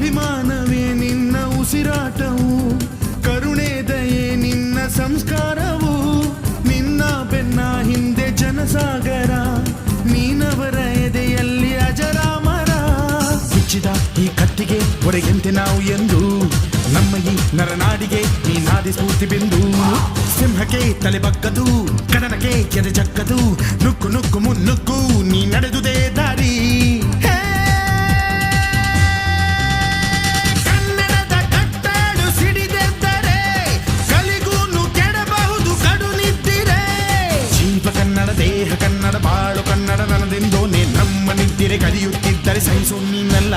ಅಭಿಮಾನವೇ ನಿನ್ನ ಉಸಿರಾಟವು, ಕರುಣೆ ದಯೆ ನಿನ್ನ ಸಂಸ್ಕಾರವು, ನಿನ್ನ ಬೆನ್ನ ಹಿಂದೆ ಜನಸಾಗರ, ನೀನವರ ಎದೆಯಲ್ಲಿ ಅಜರಾಮರ. ಬಿಚ್ಚಿದ ಈ ಕತ್ತಿಗೆ ಒಡೆಯಂತೆ ನಾವು ಎಂದು, ನಮ್ಮ ಈ ನರನಾಡಿಗೆ ನೀನಾದಿ ಸ್ಫೂರ್ತಿ ಬಿಂದು. ಸಿಂಹಕ್ಕೆ ತಲೆ ಬಗ್ಗದು, ಕಡನಕ್ಕೆ ಎದೆ ಜಕ್ಕದು, ನುಕ್ಕು ನುಕ್ಕು ಮುನ್ನುಕ್ಕು ನೀ ನಡೆದುದೇ ದಾರಿ. ಕನ್ನಡದ ಕಟ್ಟಾಡು ಸಿಡಿದೆದ್ದರೆ ಕಲಿಗೂನು ಕೆಡಬಹುದು ಕಡು ನಿದ್ದಿರೆ. ಜೀವ ಕನ್ನಡ, ದೇಹ ಕನ್ನಡ, ಬಾಳು ಕನ್ನಡ, ನನದೆಂದೋನೆ ನಮ್ಮ ನಿದ್ದಿರೆ ಕಲಿಯುತ್ತಿದ್ದರೆ ಸಹಿಸು ನೀನಲ್ಲ.